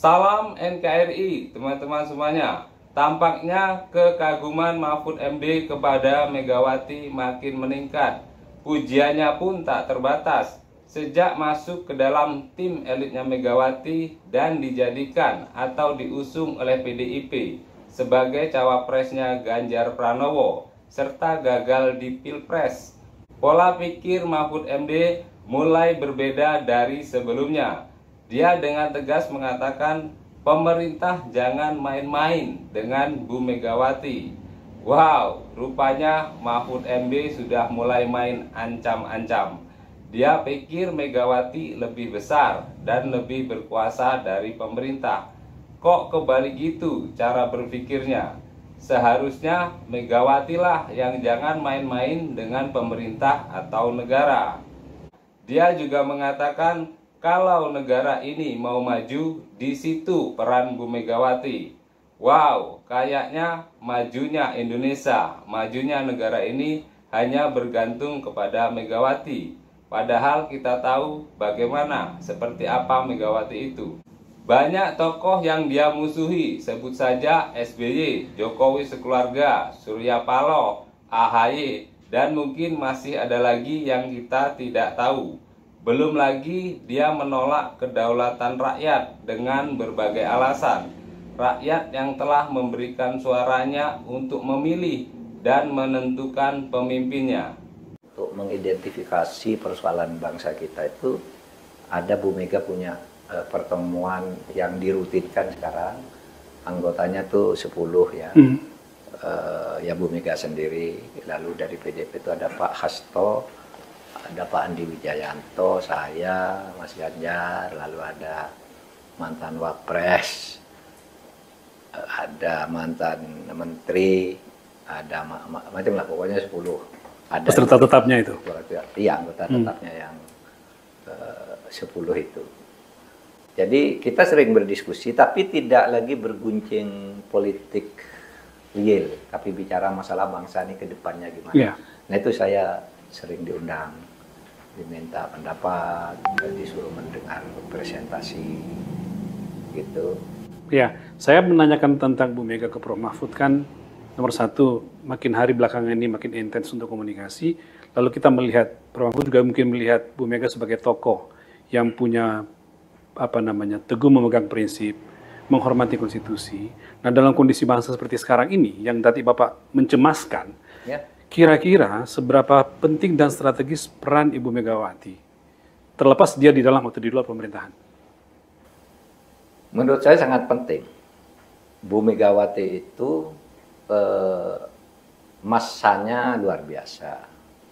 Salam NKRI teman-teman semuanya. Tampaknya kekaguman Mahfud MD kepada Megawati makin meningkat. Pujiannya pun tak terbatas sejak masuk ke dalam tim elitnya Megawati dan dijadikan atau diusung oleh PDIP sebagai cawapresnya Ganjar Pranowo serta gagal di Pilpres. Pola pikir Mahfud MD mulai berbeda dari sebelumnya. Dia dengan tegas mengatakan pemerintah jangan main-main dengan Bu Megawati. Wow, rupanya Mahfud MD sudah mulai main ancam-ancam. Dia pikir Megawati lebih besar dan lebih berkuasa dari pemerintah. Kok kebalik gitu cara berpikirnya? Seharusnya Megawatilah yang jangan main-main dengan pemerintah atau negara. Dia juga mengatakan kalau negara ini mau maju, di situ peran Bu Megawati. Wow, kayaknya majunya Indonesia, majunya negara ini hanya bergantung kepada Megawati. Padahal kita tahu bagaimana, seperti apa Megawati itu. Banyak tokoh yang dia musuhi, sebut saja SBY, Jokowi sekeluarga, Surya Paloh, AHY, dan mungkin masih ada lagi yang kita tidak tahu. Belum lagi dia menolak kedaulatan rakyat dengan berbagai alasan. Rakyat yang telah memberikan suaranya untuk memilih dan menentukan pemimpinnya. Untuk mengidentifikasi persoalan bangsa kita itu, ada Bu Mega punya pertemuan yang dirutinkan sekarang. Anggotanya tuh 10 ya. Ya Bu Mega sendiri, lalu dari PDIP itu ada Pak Hasto, ada Pak Andi Wijayanto, saya, Mas Ganjar, lalu ada mantan Wapres, ada mantan menteri, ada macam lah, pokoknya 10. Ada peserta tetapnya itu? Iya, anggota tetapnya yang 10 itu. Jadi kita sering berdiskusi, tapi tidak lagi berguncing politik real, tapi bicara masalah bangsa ini ke depannya gimana. Yeah. Nah itu saya sering diundang, diminta pendapat, disuruh mendengar presentasi gitu. Ya, saya menanyakan tentang Bu Mega ke Prof. Mahfud kan nomor satu, makin hari belakangan ini makin intens untuk komunikasi. Lalu kita melihat, Prof. Mahfud juga mungkin melihat Bu Mega sebagai tokoh yang punya teguh memegang prinsip, menghormati konstitusi. Nah dalam kondisi bangsa seperti sekarang ini, yang tadi Bapak mencemaskan, kira-kira seberapa penting dan strategis peran Ibu Megawati, terlepas dia di dalam atau di luar pemerintahan? Menurut saya sangat penting. Bu Megawati itu masanya luar biasa,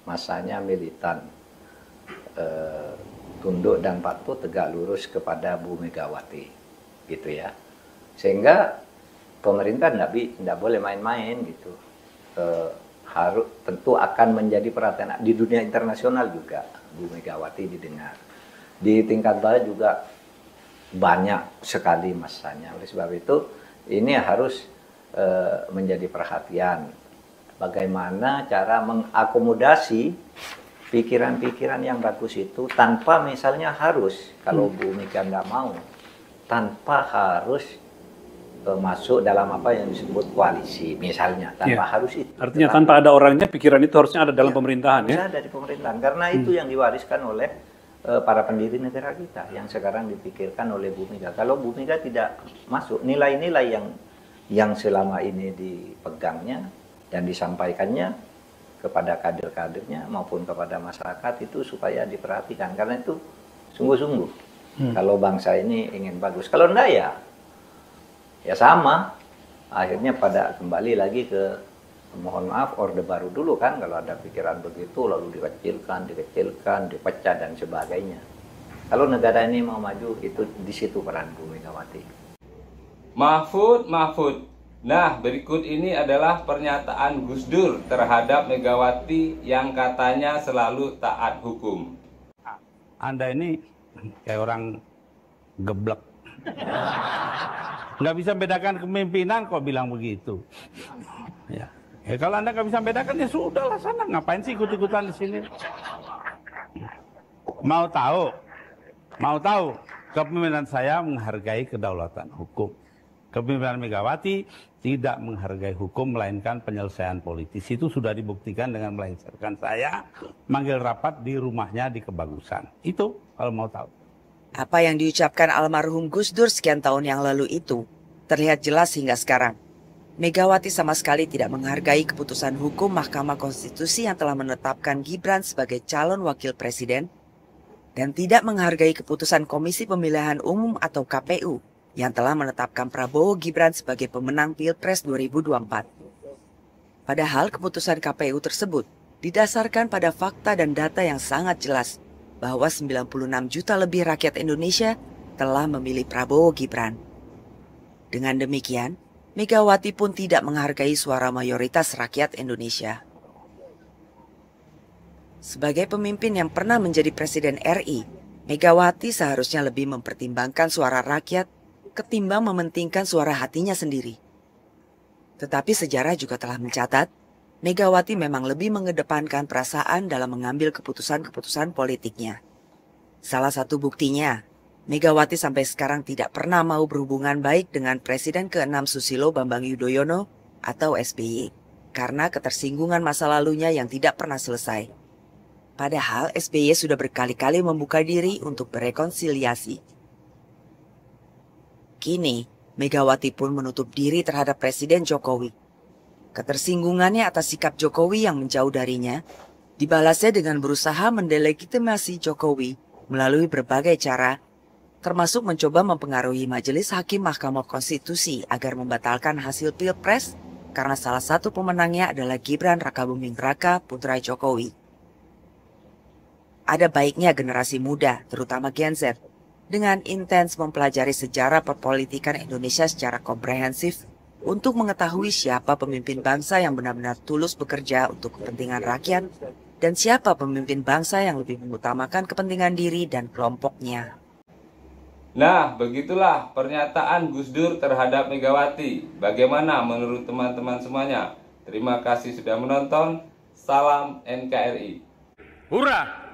masanya militan, tunduk dan patuh tegak lurus kepada Bu Megawati, gitu ya. Sehingga pemerintah tidak boleh main-main gitu. Harus tentu akan menjadi perhatian di dunia internasional juga. Bu Megawati didengar. Di tingkat bawah juga banyak sekali masanya. Oleh sebab itu ini harus menjadi perhatian. Bagaimana cara mengakomodasi pikiran-pikiran yang bagus itu tanpa misalnya harus, kalau Bu Mega nggak mau, tanpa harus masuk dalam apa yang disebut koalisi misalnya, tanpa harus itu. Artinya tanpa ada orangnya, pikiran itu harusnya ada dalam pemerintahan ya? Ada di pemerintahan, karena itu yang diwariskan oleh para pendiri negara kita, yang sekarang dipikirkan oleh Bu Mega. Kalau Bu Mega tidak masuk, nilai-nilai yang selama ini dipegangnya dan disampaikannya kepada kader-kadernya maupun kepada masyarakat itu supaya diperhatikan, karena itu sungguh-sungguh kalau bangsa ini ingin bagus. Kalau enggak ya sama, akhirnya pada kembali lagi ke, mohon maaf, orde baru dulu kan, kalau ada pikiran begitu lalu dikecilkan, dipecah dan sebagainya. Kalau negara ini mau maju, itu di situ peran Bu Megawati. Mahfud. Nah, berikut ini adalah pernyataan Gus Dur terhadap Megawati yang katanya selalu taat hukum. Anda ini kayak orang geblek. Nggak bisa bedakan kepemimpinan kok bilang begitu. Ya kalau Anda nggak bisa bedakan ya sudahlah sana, ngapain sih ikut-ikutan di sini? Mau tahu Kepemimpinan saya menghargai kedaulatan hukum. Kepemimpinan Megawati tidak menghargai hukum melainkan penyelesaian politis. Itu sudah dibuktikan dengan melengsarkan saya manggil rapat di rumahnya di Kebagusan. Itu kalau mau tahu. Apa yang diucapkan almarhum Gus Dur sekian tahun yang lalu itu terlihat jelas hingga sekarang. Megawati sama sekali tidak menghargai keputusan hukum Mahkamah Konstitusi yang telah menetapkan Gibran sebagai calon wakil presiden dan tidak menghargai keputusan Komisi Pemilihan Umum atau KPU yang telah menetapkan Prabowo Gibran sebagai pemenang Pilpres 2024. Padahal keputusan KPU tersebut didasarkan pada fakta dan data yang sangat jelas bahwa 96 juta lebih rakyat Indonesia telah memilih Prabowo Gibran. Dengan demikian, Megawati pun tidak menghargai suara mayoritas rakyat Indonesia. Sebagai pemimpin yang pernah menjadi Presiden RI, Megawati seharusnya lebih mempertimbangkan suara rakyat ketimbang mementingkan suara hatinya sendiri. Tetapi sejarah juga telah mencatat, Megawati memang lebih mengedepankan perasaan dalam mengambil keputusan-keputusan politiknya. Salah satu buktinya, Megawati sampai sekarang tidak pernah mau berhubungan baik dengan Presiden ke-6 Susilo Bambang Yudhoyono atau SBY, karena ketersinggungan masa lalunya yang tidak pernah selesai. Padahal SBY sudah berkali-kali membuka diri untuk berrekonsiliasi. Kini, Megawati pun menutup diri terhadap Presiden Jokowi. Ketersinggungannya atas sikap Jokowi yang menjauh darinya, dibalasnya dengan berusaha mendelegitimasi Jokowi melalui berbagai cara, termasuk mencoba mempengaruhi Majelis Hakim Mahkamah Konstitusi agar membatalkan hasil Pilpres karena salah satu pemenangnya adalah Gibran Rakabuming Raka putra Jokowi. Ada baiknya generasi muda, terutama Gen Z, dengan intens mempelajari sejarah perpolitikan Indonesia secara komprehensif untuk mengetahui siapa pemimpin bangsa yang benar-benar tulus bekerja untuk kepentingan rakyat dan siapa pemimpin bangsa yang lebih mengutamakan kepentingan diri dan kelompoknya. Nah, begitulah pernyataan Gus Dur terhadap Megawati. Bagaimana menurut teman-teman semuanya? Terima kasih sudah menonton. Salam NKRI. Hurrah!